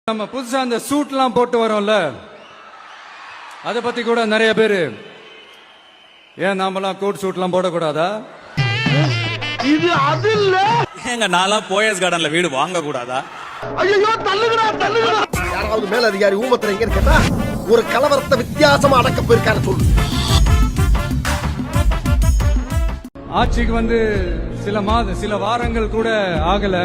நம்ம புதுசா அந்த சூட்லாம் போட்டு வரோம்ல, அதை பத்தி கூட நிறைய பேரு ஏன் நாமெல்லாம் கோட் சூட்லாம் போடக்கூடாதா? இது அது இல்ல. எங்க நான்லாம் போயஸ் கார்டன்ல வீடு வாங்க கூடாதா? ஐயோ தள்ளுங்கடா தள்ளுங்கடா. யாராவது மேல அதிகாரி ஊமத்துல எங்க கேட்டா ஒரு கலவரத்தை வித்தியாசமா அடக்க போயிருக்காரு சொல்லு. ஆட்சிக்கு வந்து சில வாரங்கள் கூட ஆகல.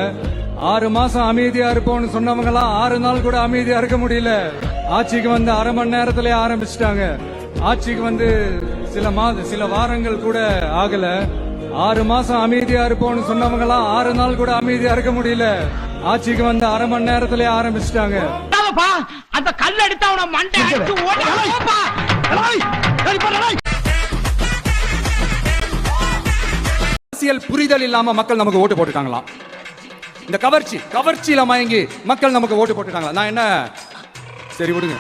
6 மாசம் அமைதியா இருப்போம்னு சொன்னவங்க எல்லாம் 6 நாள் கூட அமைதியா இருக்க முடியல. ஆட்சிக்கு வந்து அரை மணி நேரத்திலே ஆரம்பிச்சிட்டாங்க. ஆட்சிக்கு வந்து சில வாரங்கள் கூட ஆகல. 6 மாசம் அமைதியா இருப்போம்னு சொன்னவங்க எல்லாம் 6 நாள் கூட அமைதியா இருக்க முடியல. ஆட்சிக்கு வந்து அரை மணி நேரத்திலே ஆரம்பிச்சிட்டாங்க. அந்த கல் எடுத்து அவன மண்டை அடிச்சு ஓடுப்பா. அரசியல் புரிதல் இல்லாம மக்கள் நமக்கு ஓட்டு போட்டுட்டாங்களாம். இந்த கவர்ச்சியில மயங்கி மக்கள் நமக்கு ஓட்டு போட்டுட்டாங்களா? நான் என்ன சரி விடுங்க.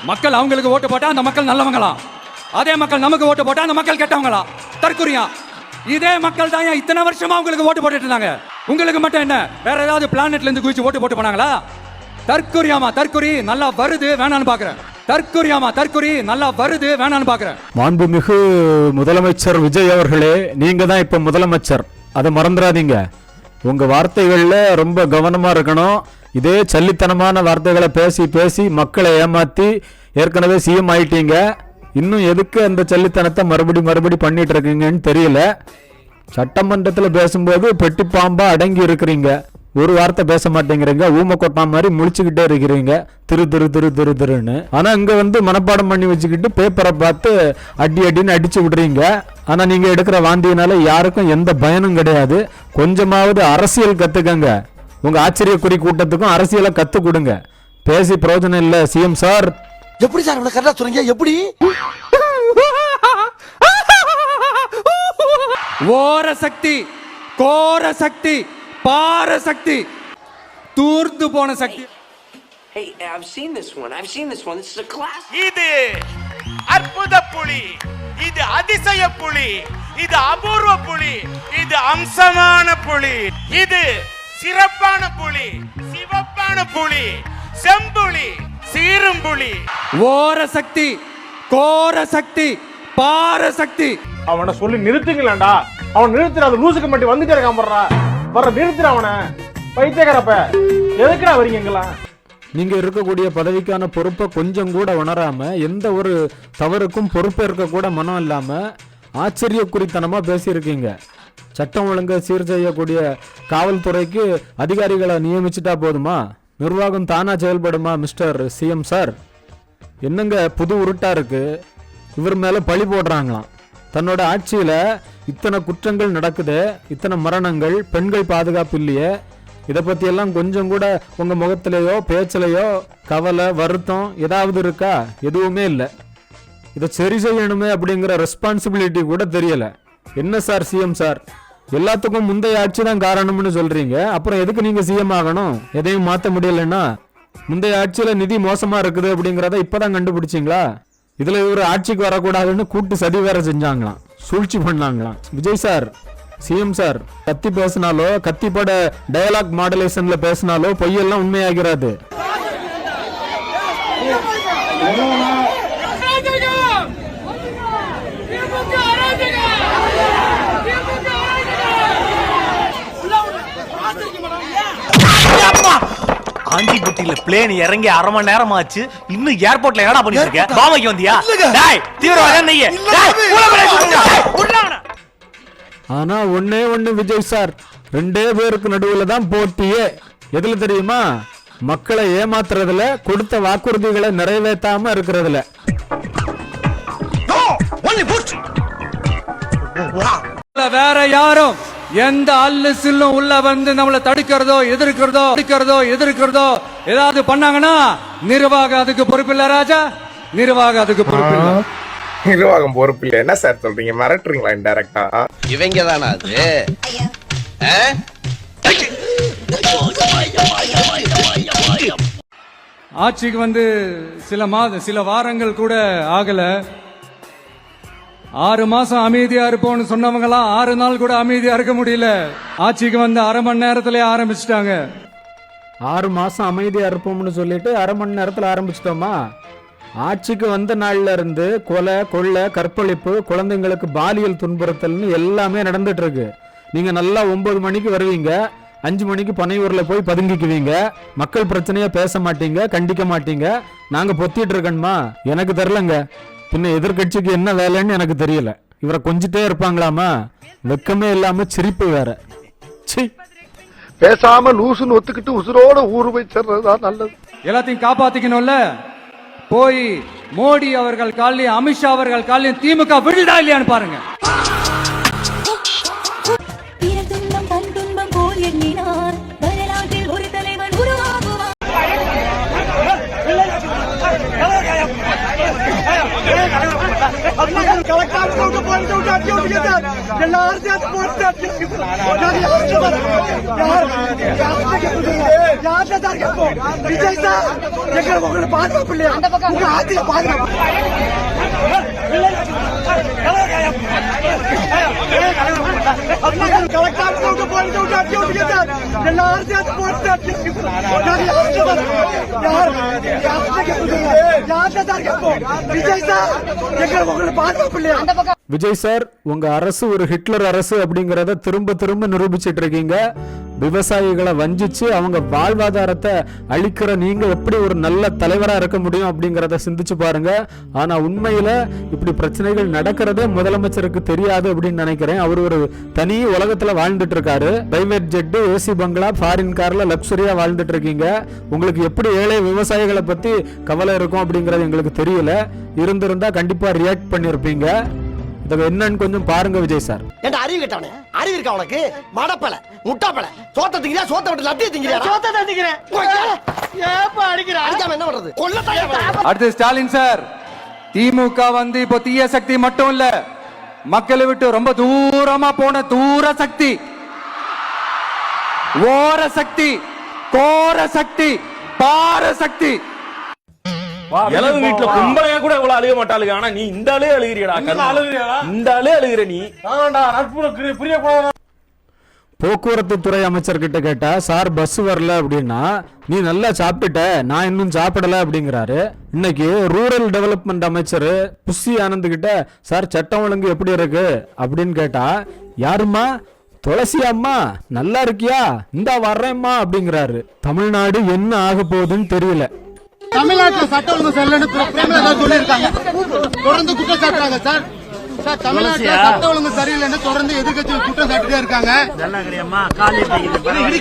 மக்கள் அவங்களுக்கு ஓட்டு போட்டா அந்த மக்கள் நல்லவங்களாம், அதே மக்கள் நமக்கு ஓட்டு போட்டா அந்த மக்கள் கெட்டவங்களா? தற்குறியா? இதே மக்கள் தான் இத்தனை வருஷமா உங்களுக்கு ஓட்டு போட்டுட்டு இருந்தாங்க. உங்களுக்கு மட்டும் என்ன வேற ஏதாவது பிளானட்ல இருந்து குதிச்சு ஓட்டு போட்டு போனாங்களா? தற்குறியாமா? தற்குறி நல்லா வருது வேணான்னு பாக்குறேன். தற்குறியாமா? தற்குறி நல்லா வருது வேணான்னு பாக்குறேன். மாண்புமிகு முதலமைச்சர் விஜய் அவர்களே, நீங்க தான் இப்ப முதலமைச்சர், அதை மறந்துடாதீங்க. உங்க வார்த்தைகள்ல ரொம்ப கவனமா இருக்கணும். இதே சல்லித்தனமான வார்த்தைகளை பேசி பேசி மக்களை ஏமாத்தி ஏற்கனவே சிஎம் ஆயிட்டீங்க. இன்னும் எதுக்கு அந்த சல்லித்தனத்தை மறுபடி பண்ணிட்டு இருக்கீங்கன்னு தெரியல. சட்டமன்றத்தில் பேசும்போது பெட்டி பாம்பா அடங்கி இருக்கிறீங்க, ஒரு வார்த்தை பேச மாட்டேங்கிறீங்க. ஊமை கொட்டா மாதிரி முழிச்சுக்கிட்டே இருக்கிறீங்க, திருன்னு. ஆனா இங்க வந்து மனப்பாடம் பண்ணி வச்சுக்கிட்டு பேப்பரை பார்த்து அடின்னு அடிச்சு விடுறீங்க. ஆனா நீங்க எடுக்கிற வாந்தியினால யாருக்கும் எந்த பயனும் கிடையாது. கொஞ்சமாவது அரசியல் கத்துக்கங்க. உங்க ஆச்சரியக்குறி கூட்டத்துக்கும் அரசியலை கத்து கொடுங்க. பேசி பிரயோஜனம் இல்ல. சிஎம் சார், எப்படி சார் இவ்வளவு கரெக்டா சொல்றீங்க? எப்படி ஓர சக்தி, கோர சக்தி, பார சக்தி, தூர்த்து போன சக்தி. Hey, I've seen this one. This is a class. இது அற்புத புலி, இது அதிசய புலி, இது அபூர்வ புலி, இது அம்சமான புலி, இது சிறப்பான புலி, சிவப்பான புலி, செம்புலி, சீரும்புலி. ஓர சக்தி, கோர சக்தி, பார சக்தி. அவனை சொல்லி நிறுத்துங்களேன்டா. அவன் நிறுத்துற அந்த லூசுக்கு மட்டும் வந்துட்டே இருக்கான். வர்ற நிறுத்துற அவனை. பைத்தியக்காரப்ப எதுக்குடா வரீங்க எங்கெல்லாம்? நீங்க இருக்கக்கூடிய பதவிக்கான பொறுப்பை கொஞ்சம் கூட உணராம, எந்த ஒரு தவறுக்கும் பொறுப்பேற்க கூட மனம் இல்லாம ஆச்சரியக்குறித்தனமா பேசியிருக்கீங்க. சட்டம் ஒழுங்கை சீர் செய்யக்கூடிய காவல்துறைக்கு அதிகாரிகளை நியமிச்சுட்டா போதுமா? நிர்வாகம் தானா செயல்படுமா? மிஸ்டர் சிஎம் சார், என்னங்க புது உருட்டா இருக்கு? இவர் மேல பழி போடுறாங்களாம். தன்னோட ஆட்சியில இத்தனை குற்றங்கள் நடக்குது, இத்தனை மரணங்கள், பெண்கள் பாதுகாப்பு இல்லையே, இதை பத்தி எல்லாம் கொஞ்சம் கூட உங்க முகத்திலேயோ பேச்சிலையோ கவலை வருத்தம் ஏதாவது இருக்கா? எதுவுமே இல்லை. இதை சரி செய்யணுமே அப்படிங்கிற ரெஸ்பான்சிபிலிட்டி கூட தெரியல. என்ன சார் சிஎம் சார், எல்லாத்துக்கும் முந்தைய ஆட்சி தான் காரணம்னு சொல்றீங்க, அப்புறம் எதுக்கு நீங்க சிஎம் ஆகணும்? எதையும் மாற்ற முடியலன்னா முந்தைய ஆட்சியில நிதி மோசமா இருக்குது அப்படிங்கிறத இப்பதான் கண்டுபிடிச்சிங்களா? இதுல இவர் ஆட்சிக்கு வரக்கூடாதுன்னு கூட்டு சதி வேற செஞ்சாங்களாம், சூழ்ச்சி பண்ணாங்களாம். விஜய் சார், சிஎம் சார், கத்தி பேசினாலோ கத்திப்பட டயலாக் மாடுலேஷன்ல பேசினாலோ பொய்யெல்லாம் உண்மையாகிறாது. ஆண்டிபட்டியில பிளேன் இறங்கி அரை மணி நேரம் ஆச்சு, இன்னும் ஏர்போர்ட்ல என்னடா பண்ணிட்டு இருக்க? பாமைக்கு வந்தியா? டேய் தீவிரவாதம் நீ. ஆனா ஒண்ணு விஜய் சார், 2 பேருக்கு நடுவுல தான் போட்டியே. எதுல தெரியுமா? மக்களை ஏமாத்துறதுல, கொடுத்த வாக்குறுதிகளை நிறைவேற்றாம இருக்கிறதுல. வேற யாரும் எந்த அல்லு சில்லும் உள்ள வந்து நம்மளை தடுக்கிறதோ எதிர்க்கிறதோ ஏதாவது பண்ணாங்கன்னா நிர்வாகம் அதுக்கு பொறுப்பில்லை ராஜா. நிர்வாகம் அதுக்கு பொறுப்பில்லை. நிர்வாகம் பொறுப்பில்லை என்ன சார் சொல்றீங்க? மிரட்டுறீங்களா இன்டைரக்டா? இவங்க தானா அது? ஆட்சிக்கு வந்து சில வாரங்கள் கூட ஆகல. 6 மாசம் அமைதியா இருப்போம்னு சொன்னவங்க எல்லாம் 6 நாள் கூட அமைதியா இருக்க முடியல. ஆட்சிக்கு வந்து அரை மணி நேரத்திலே ஆரம்பிச்சிட்டாங்க. 6 மாசம் அமைதியா இருப்போம்னு சொல்லிட்டு அரை மணி நேரத்துல ஆரம்பிச்சிட்டோமா? ஆட்சிக்கு வந்த நாள்ல இருந்து கொலை, கொள்ளை, கற்பழிப்பு, குழந்தைங்களுக்கு பாலியல் துன்புறுத்தல்னு எல்லாமே நடந்துட்டு இருக்கு. நீங்க நல்லா 9 மணிக்கு வருவீங்க, 5 மணிக்கு பனையூர்ல போய் பதுங்கிக்குவீங்க. மக்கள் பிரச்சனையா பேச மாட்டீங்க, கண்டிக்க மாட்டீங்க. நாங்க பொத்திட்டு இருக்கணுமா? எனக்கு தெரியலங்க. பின்ன எதிர்கட்சிக்கு என்ன வேலைன்னு எனக்கு தெரியல. இவரை கொஞ்சிட்டே இருப்பாங்களாமா? வெக்கமே இல்லாம சிரிப்பு வேற. சி, பேசாம லூசுன்னு ஒத்துக்கிட்டு உசுரோட ஊரு போய் சேர்றதுதான் நல்லது. எல்லாத்தையும் காப்பாத்திக்கணும்ல. போய் மோடி அவர்கள் காலையும் அமித்ஷா அவர்கள் காலையும் திமுக விழுதா இல்லையான்னு பாருங்க. துன்பம் தன் துன்பம் போல் எண்ணினார் வரலாற்றில் ஒரு தலைவன் உருவாகுவார். விஜய் சார், உங்க அரசு ஒரு ஹிட்லர் அரசு அப்படிங்கறத திரும்ப திரும்ப நிரூபிச்சிட்டு இருக்கீங்க. விவசாயிகளை வஞ்சிச்சு அவங்க வாழ்வாதாரத்தை அழிக்கிற நீங்க எப்படி ஒரு நல்ல தலைவரா இருக்க முடியும் அப்படிங்கறத சிந்திச்சு பாருங்க. ஆனா உண்மையில இப்படி பிரச்சனைகள் நடக்கிறதே முதலமைச்சருக்கு தெரியாது அப்படின்னு நினைக்கிறேன். அவர் ஒரு தனி உலகத்துல வாழ்ந்துட்டு இருக்காரு. பிரைவேட் ஜெட், ஏசி பங்களா, ஃபாரின் கார்ல லக்ஸரியா வாழ்ந்துட்டு இருக்கீங்க. உங்களுக்கு எப்படி ஏழை விவசாயிகளை பத்தி கவலை இருக்கும் அப்படிங்கறது எங்களுக்கு தெரியல. இருந்திருந்தா கண்டிப்பா ரியாக்ட் பண்ணிருப்பீங்க. இதை என்னன்னு கொஞ்சம் பாருங்க விஜய் சார். என்ன அறிவு கேட்டவனே? அறிவு இருக்கா உனக்கு? மடப்பல, முட்டாப்பல, சோத்த திங்கிறியா? சோத்த விட்டு லட்டிய திங்கிறியா? சோத்த தான் திங்கிறேன். ஏப்பா அடிக்கிற? அடிக்காம என்ன பண்றது? கொல்லத்தாயா? அடுத்து ஸ்டாலின் சார், திமுக வந்து இப்போ தீய சக்தி மட்டும் இல்ல, மக்களை விட்டு ரொம்ப தூரமா போன தூர சக்தி, ஓர சக்தி, கோர சக்தி, பார சக்தி. இளவு வீட்டுல கும்பலையா கூட இவ்வளவு அழுக மாட்டாளுங்க. ஆனா நீ இந்த ஆளே அழுகிறியடா. இந்த ஆளே அழுகிற நீ. போக்குவரத்து துறை அமைச்சர்கிட்ட கேட்டா, சார் பஸ் வரல அப்படின்னா, நீ நல்லா சாப்பிட்டுட்ட, நான் இன்னும் சாப்பிடல அப்படிங்கிறாரு. இன்னைக்கு ரூரல் டெவலப்மெண்ட் அமைச்சர் புஷி ஆனந்த் கிட்ட, சார் சட்டம் ஒழுங்கு எப்படி இருக்கு அப்படின்னு கேட்டா, யாருமா? துளசி அம்மா, நல்லா இருக்கியா? இந்தா வர்றேம்மா அப்படிங்கிறாரு. தமிழ்நாடு என்ன ஆக போகுதுன்னு தெரியல. தமிழ்நாட்டில் சட்ட ஒழுங்கு சரியில்லைன்னு சொல்லியிருக்காங்க. தொடர்ந்து குற்றம் சாட்டுறாங்க சார். சார், தமிழ்நாட்டில் சட்ட ஒழுங்கு சரியில்லைன்னு தொடர்ந்து எதிர்கட்சி குற்றம் சாட்டிட்டே இருக்காங்க.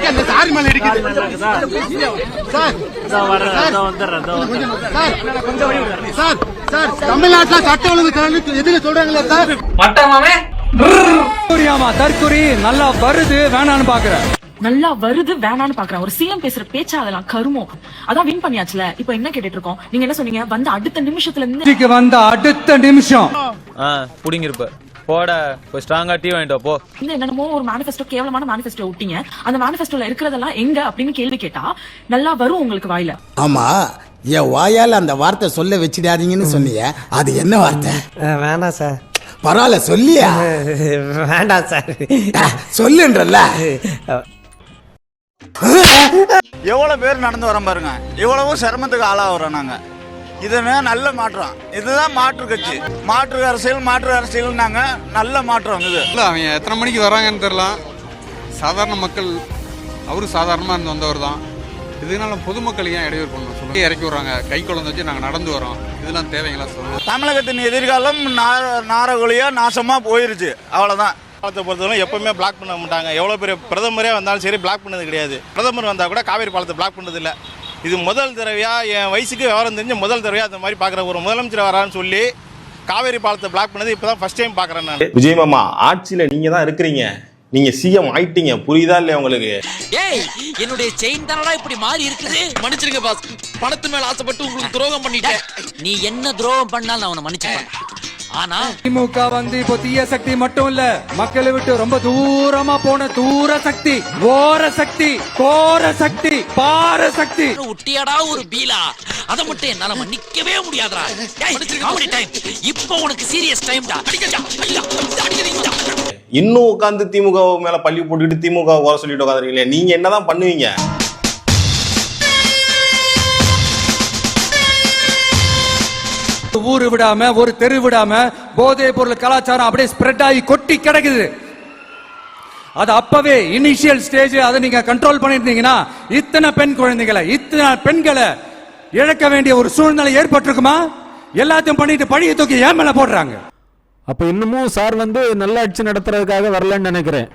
அந்த சாரி மேல இடிக்குது சார். சார், சார், தமிழ்நாட்டில் சட்ட ஒழுங்கு சரியில்லை எதுக்கு சொல்றாங்களே சார்? தற்குறி நல்லா வருது வேணான்னு பாக்குற. நல்லா வருது வேணான்னு பாக்குறேன். ஒரு சிஎம் பேசுற பேச்சா அதெல்லாம் கருமம். அதான் வின் பண்ணியாச்சுல. இப்போ என்ன கேட்டுட்டு இருக்கோம்? நீங்க என்ன சொன்னீங்க? வந்த அடுத்த நிமிஷத்துல இருந்து வந்த அடுத்த நிமிஷம் புடிங்கிருப்ப போட போய் ஸ்ட்ராங்கா டீ வாங்கிட்டு போ. என்னமோ ஒரு மேனிஃபெஸ்டோ, கேவலமான மேனிஃபெஸ்டோ விட்டீங்க. அந்த மேனிஃபெஸ்டோல இருக்கிறதெல்லாம் எங்க அப்படின்னு கேள்வி கேட்டா நல்லா வரும் உங்களுக்கு வாயில. ஆமா, என் வாயால அந்த வார்த்தை சொல்ல வச்சிடாதீங்கன்னு சொன்னீங்க. அது என்ன வார்த்தை? வேணாம் சார். பரவாயில்ல சொல்லியா? வேண்டாம் சார். சொல்லுன்றல்ல. எவ்வளவு பேர் நடந்து வரோம் பாருங்க. இவ்வளவு சிரமத்துக்கு ஆளாகிறோம் நாங்க. இதுதான் நல்ல மாற்றம். இதுதான் மாற்று கட்சி. மாற்று அரசியல் நாங்க நல்ல மாற்றம். இது இல்ல, அவங்க எத்தனை மணிக்கு வராங்கன்னு தெரியல. சாதாரண மக்கள், அவரு சாதாரணமா இருந்து வந்தவர் தான். இதனால பொதுமக்கள் ஏன் இடையூறு பண்ணணும் சொல்லுங்க? இறக்கி விடுறாங்க, கை குழந்தை வச்சு நாங்க நடந்து வரோம். இதெல்லாம் தேவைங்களா சொல்லுங்க? தமிழகத்தின் எதிர்காலம் நாரகொலியா நாசமா போயிருச்சு. அவ்வளவுதான். பாலத்தை பொறுத்தவரை எப்பவுமே பிளாக் பண்ண மாட்டாங்க. எவ்வளவு பெரிய பிரதமரே வந்தாலும் சரி பிளாக் பண்ணது கிடையாது. பிரதமர் வந்தா கூட காவேரி பாலத்தை பிளாக் பண்ணது இல்லை. இது முதல் தடவையா, என் வயசுக்கு விவரம் தெரிஞ்சு முதல் தடவையா அந்த மாதிரி பாக்குற ஒரு முதலமைச்சர் வரான்னு சொல்லி காவேரி பாலத்தை பிளாக் பண்ணது இப்பதான் ஃபர்ஸ்ட் டைம் பாக்குறேன் நான். விஜய் மாமா, ஆட்சியில நீங்க தான் இருக்கிறீங்க. நீங்க சிஎம் ஆயிட்டீங்க. புரியுதா இல்லையா உங்களுக்கு? ஏய், என்னுடைய செயின் தானடா இப்படி மாறி இருக்குது. மன்னிச்சிருங்க பாஸ். பணத்து மேல ஆசைப்பட்டு உங்களுக்கு துரோகம் பண்ணிட்டேன். நீ என்ன துரோகம் பண்ணாலும் நான் உன்னை மன்னிச்சுப்பேன். ஆனா திமுக வந்து இப்போ தீய சக்தி மட்டும் இல்ல, மக்களை விட்டு ரொம்ப தூரமா போன தூர சக்தி, ஓர சக்தி, கோர சக்தி, பார சக்தி. உட்டியாடா ஒரு பீலா. அத மட்டும் என்னால மன்னிக்கவே முடியாதுடா. இப்போ உனக்கு சீரியஸ் டைம்டா. இன்னும் உட்காந்து திமுக மேல பள்ளி போட்டுக்கிட்டு திமுக குறை சொல்லிட்டு உட்காந்துருக்கீங்களே, நீங்க என்னதான் பண்ணுவீங்க? ஊரு விடாம ஒரு தெரு விடாம போதை பொருள் கலாச்சாரம் அப்படியே ஸ்ப்ரெட் ஆகி கொட்டி கிடக்குது. அது அப்பவே இனிஷியல் ஸ்டேஜ் அதை நீங்க கண்ட்ரோல் பண்ணிருந்தீங்கன்னா இத்தனை பெண் குழந்தைகளை இத்தனை பெண்களை இழக்க வேண்டிய ஒரு சூழ்நிலை ஏற்பட்டிருக்குமா? எல்லாத்தையும் பண்ணிட்டு பழிய தூக்கி ஏன் மேல போடுறாங்க. அப்ப இன்னமும் சார் வந்து நல்ல ஆட்சி நடத்துறதுக்காக வரலன்னு நினைக்கிறேன்.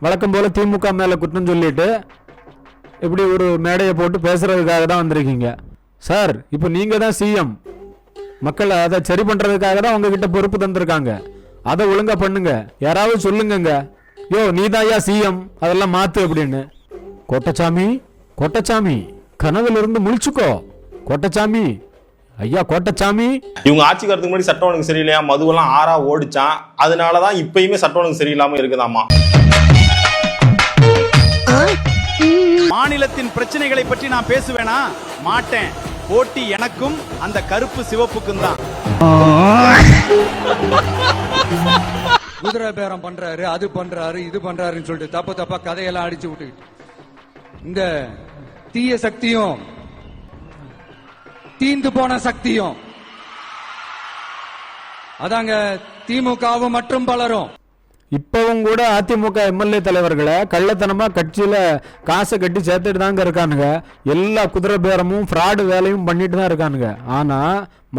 வழக்கம் போல திமுக மேல குற்றம் சொல்லிட்டு இப்படி ஒரு மேடையை போட்டு பேசுறதுக்காக தான் வந்திருக்கீங்க சார். இப்போ நீங்க தான் சிஎம், மக்கள் அதை சரி பண்றதுக்காக தான் உங்ககிட்ட பொறுப்பு தந்திருக்காங்க. அதை ஒழுங்கா பண்ணுங்க. யாராவது சொல்லுங்க, யோ நீதாயா சிஎம், அதெல்லாம் மாத்து அப்படின்னு. கோட்டச்சாமி கோட்டச்சாமி கனவுல இருந்து முழிச்சுக்கோ கோட்டச்சாமி, ஐயா கோட்டச்சாமி. இவங்க ஆட்சிக்கு வரதுக்கு முன்னாடி சட்டம் ஒழுங்கு சரியில்லையா, மதுவெல்லாம் ஆறா ஓடிச்சான். அதனாலதான் இப்பயுமே சட்டம் ஒழுங்கு சரியில்லாம இருக்குதாமா. மாநிலத்தின் பிரச்சனைகளை பற்றி நான் பேசுவேனா? மாட்டேன். போட்டி எனக்கும் அந்த கருப்பு சிவப்புக்கும் தான். குதிரை பேரம் பண்றாரு, அது பண்றாரு, இது பண்றாருன்னு சொல்லிட்டு தப்பா கதையெல்லாம் அடிச்சு விட்டுக்கிட்டு இந்த தீய சக்தியும் தீந்து போன சக்தியும் அதாங்க திமுகவும் மற்றும் பலரும். இப்பவும் கூட அதிமுக எம்எல்ஏ தலைவர்களை கள்ளத்தனமா கட்சியில காசை கட்டி சேர்த்துட்டு தாங்க இருக்கானுங்க. எல்லா குதிரை பேரமும் ஃப்ராடு வேலையும் பண்ணிட்டு தான் இருக்கானுங்க. ஆனா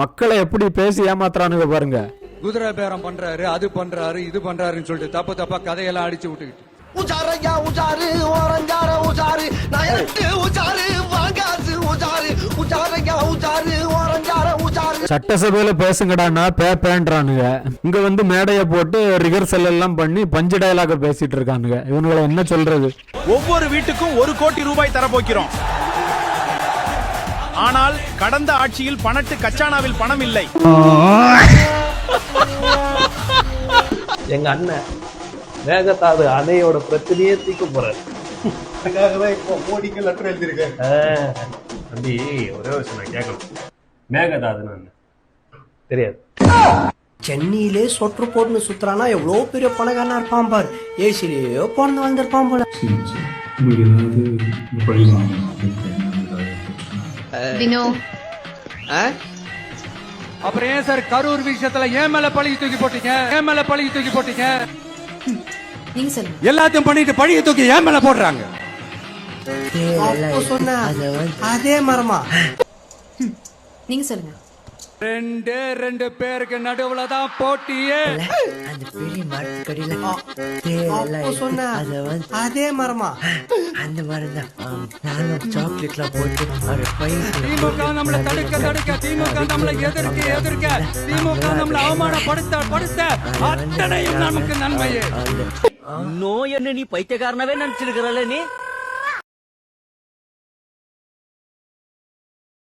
மக்களை எப்படி பேசி ஏமாத்துறானுங்க பாருங்க. குதிரை பேரம் பண்றாரு, அது பண்றாரு, இது பண்றாருன்னு சொல்லிட்டு தப்பா கதையெல்லாம் அடிச்சு விட்டுக்கிட்டு உஜாரையா உஜாரு ஓரஞ்சார உஜாரு நயட்டு உஜாரு வாங்காசு உஜாரு உஜாரையா உஜாரு ஓரஞ்சார உஜாரு. சட்டசபையில பேசுங்கடான்னா பேப்பேன்றானுங்க. இங்க வந்து மேடைய போட்டு ரிஹர்சல் எல்லாம் பண்ணி பஞ்சு டயலாக பேசிட்டு இருக்கானுங்க. இவனுங்களை என்ன சொல்றது? ஒவ்வொரு வீட்டுக்கும் 1 கோடி ரூபாய் தரப்போகிறோம். ஆனால் கடந்த ஆட்சியில் பணட்டு கச்சானாவில் பணம் இல்லை. எங்க அண்ணன் மேகதாது அணையோட பிரச்சனையே தீர்க்க போறாரு. இப்போ மோடிக்கு லெட்டர் எழுதியிருக்கேன். தம்பி ஒரே விஷயம் நான் கேட்கணும். மேகதாதுன்னு தெரியாது. சென்னையிலே சொற்று போட்டுன்னு சுத்துறானா எவ்வளவு பெரிய பணக்காரனா இருப்பான் பாரு. ஏசிலேயோ பிறந்து வந்திருப்பான் போல. அப்புறம் ஏன் சார் கரூர் விஷயத்துல ஏன் மேல பழி தூக்கி போட்டீங்க? ஏன் மேல பழி தூக்கி போட்டீங்க? நீங்க சொல்லுங்க. எல்லாத்தையும் பண்ணிட்டு பழிய தூக்கி ஏன் மேல போடுறாங்க? சொன்ன அதே மரமா. நீங்க சொல்லுங்க. ரெண்டு பேருக்கு நடுவுல தான் போட்டியே. அந்த பெரிய மரத்துக்கடியில சொன்ன அதே மரமா. அந்த மரம் தான் நானும் சாக்லேட்லாம் போட்டு திமுக நம்மளை தடுக்க திமுக நம்மளை எதிர்க்க திமுக நம்மளை அவமானப்படுத்த அத்தனையும் நமக்கு நன்மையே. இன்னும் என்ன நீ பைத்தியக்காரனவே நினைச்சிருக்கிறல்ல நீ?